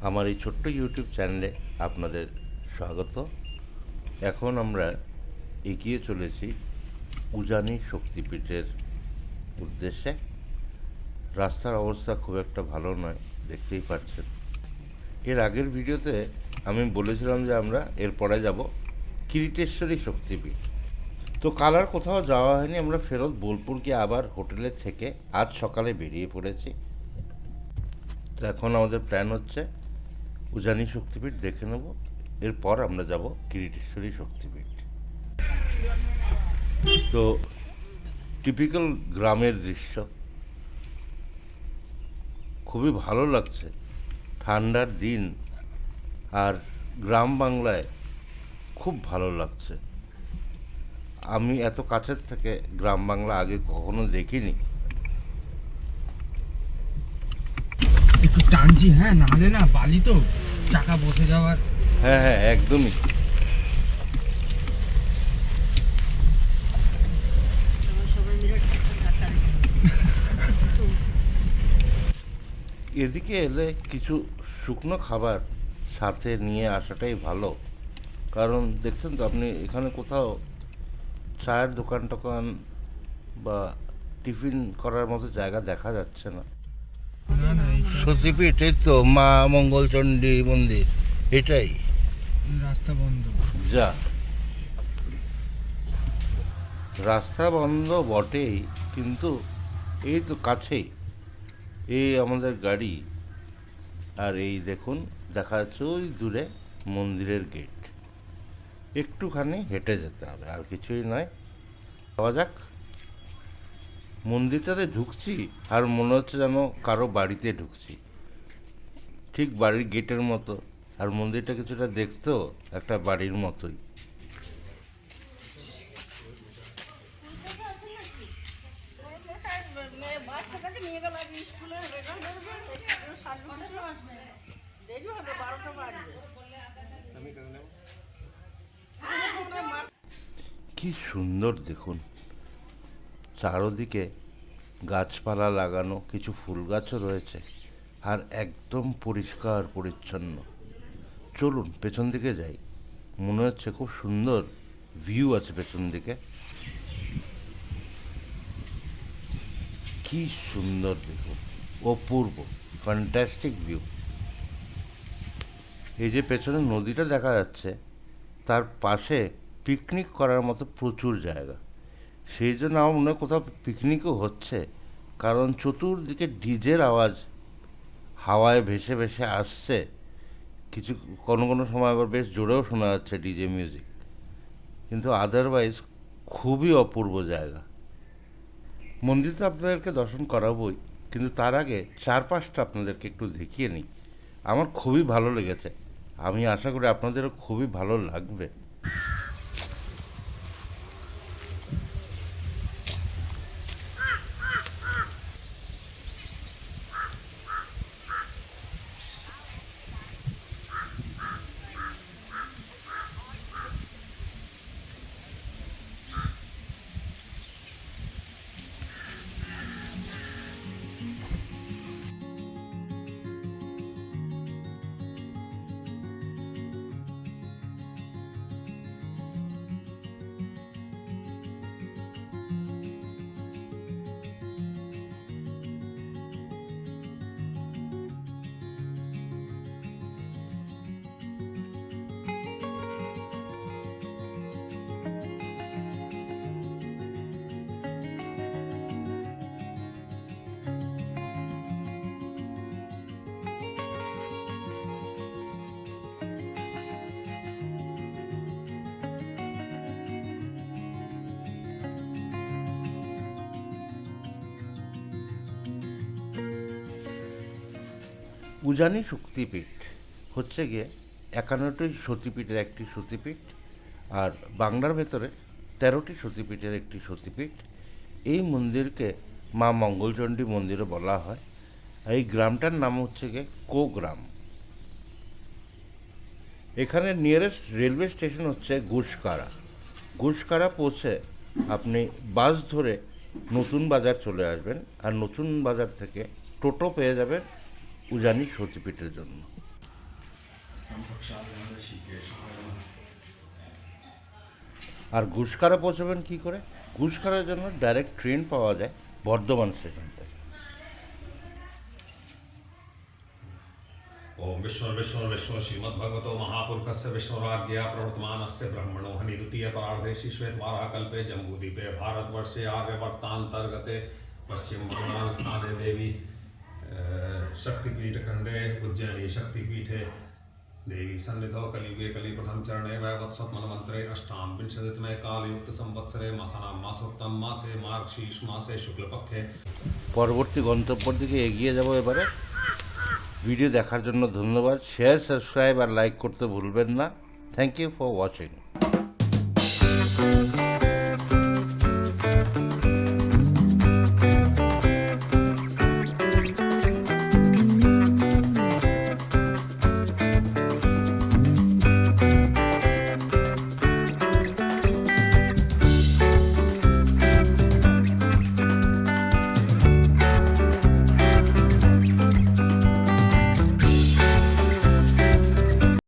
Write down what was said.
আমার এই ছোট্ট ইউটিউব চ্যানেলে আপনাদের স্বাগত। এখন আমরা এগিয়ে চলেছি উজানি শক্তিপীঠের উদ্দেশ্যে। রাস্তার অবস্থা খুব একটা ভালো নয়, দেখতেই পাচ্ছেন। এর আগের ভিডিওতে আমি বলেছিলাম যে আমরা এরপরে যাব কিরিটেশ্বরী শক্তিপীঠ। তো কাল আর কোথাও যাওয়া হয়নি, আমরা ফেরত বোলপুর গিয়ে আবার হোটেলে থেকে আজ সকালে বেরিয়ে পড়েছি। তো এখন আমাদের প্ল্যান হচ্ছে উজানি শক্তিপীঠ দেখে নেব, এরপর আমরা যাব কিরিটেশ্বরী শক্তিপীঠ। তো টিপিক্যাল গ্রামের দৃশ্য, খুবই ভালো লাগছে। ঠান্ডার দিন আর গ্রাম বাংলায় খুব ভালো লাগছে। আমি এত কাছের থেকে গ্রাম বাংলা আগে কখনো দেখিনি। একটু টানছি, হ্যাঁ, নাহলে না বালি তো চাকা বসে যাওয়ার। হ্যাঁ হ্যাঁ, একদমই। এদিকে এলে কিছু শুকনো খাবার সাথে নিয়ে আসাটাই ভালো, কারণ দেখছেন তো আপনি এখানে কোথাও চায়ের দোকান টোকান বা টিফিন করার মতো জায়গা দেখা যাচ্ছে না। না না, সতীপীঠ, এই তো মা মঙ্গলচণ্ডী মন্দির, এটাই। রাস্তা বন্ধ। যা, রাস্তা বন্ধ বটেই, কিন্তু এই তো কাছেই, এই আমাদের গাড়ি। আর এই দেখুন, দেখা যাচ্ছে ওই দূরে মন্দিরের গেট। একটুখানি হেঁটে যেতে হবে, আর কিছুই নয়। যাওয়া যাক। মন্দিরটাতে ঢুকছি আর মনে হচ্ছে যেন কারো বাড়িতে ঢুকছি, ঠিক বাড়ির গেটের মতো। আর মন্দিরটা কিছুটা দেখতেও একটা বাড়ির মতোই। কি সুন্দর দেখুন, চারোদিকে গাছপালা লাগানো, কিছু ফুল গাছও রয়েছে, আর একদম পরিষ্কার পরিচ্ছন্ন। চলুন পেছন দিকে যাই, মনে হচ্ছে খুব সুন্দর ভিউ আছে পেছন দিকে। কি সুন্দর দেখুন, অপূর্ব, ফ্যান্টাস্টিক ভিউ। এই যে পেছনে নদীটা দেখা যাচ্ছে, তার পাশে পিকনিক করার মতো প্রচুর জায়গা। সেই জন্য আমার মনে হয় কোথাও পিকনিকও হচ্ছে, কারণ চতুর্দিকে ডিজের আওয়াজ হাওয়ায় ভেসে ভেসে আসছে। কিছু কোনো কোনো সময় আবার বেশ জোরেও শোনা যাচ্ছে ডিজে মিউজিক, কিন্তু আদারওয়াইজ খুবই অপূর্ব জায়গা। মন্দির তো আপনাদেরকে দর্শন করাবোই, কিন্তু তার আগে চারপাশটা আপনাদেরকে একটু দেখিয়ে নিই। আমার খুবই ভালো লেগেছে, আমি আশা করি আপনাদেরও খুবই ভালো লাগবে। উজানি শক্তিপীঠ হচ্ছে গিয়ে 51টি সতীপীঠের একটি সতীপীঠ, আর বাংলার ভেতরে 13টি সতীপীঠের একটি সতীপীঠ। এই মন্দিরকে মা মঙ্গলচণ্ডী মন্দিরও বলা হয়। এই গ্রামটার নাম হচ্ছে গিয়ে কোগ্রাম। এখানে নিয়ারেস্ট রেলওয়ে স্টেশন হচ্ছে গুসকারা। গুসকারা পৌঁছে আপনি বাস ধরে নতুন বাজার চলে আসবেন, আর নতুন বাজার থেকে টোটো পেয়ে যাবেন উজানি সতীপীঠের জন্য। আর গুসকারে পৌঁছবেন কী করে? গুসকারের জন্য ডাইরেক্ট ট্রেন পাওয়া যায় বর্ধমান স্টেশন থেকে। ओम विष्णु श्रीमद्भगवतो महापुरुषस्य विष्णुराज्ञया प्रवर्तमानस्य ब्रह्मणो हनि द्वितीय परार्धे श्वेतवारा कल्पे जम्बूद्वीपे भारतवर्षे आर्यवर्तान्तर्गते पश्चिम बंगाल स्थाने देवी शक्तिपीठ खंडे उज्जैनी शक्तिपीठे देवी सन्निधौ कलियुगे कलि प्रथम चरणे वैवत्सवन्मन्त्रे अष्टाम विंशतितमे कालयुक्त संवत्सरे मासानां मासोत्तम मासे मार्गशीर्ष मासे शुक्लपक्षे। পরবর্তী গন্তব্যের দিকে এগিয়ে যাব এবারে। ভিডিও দেখার জন্য ধন্যবাদ। শেয়ার, সাবস্ক্রাইব আর লাইক করতে ভুলবেন না। Thank you for watching.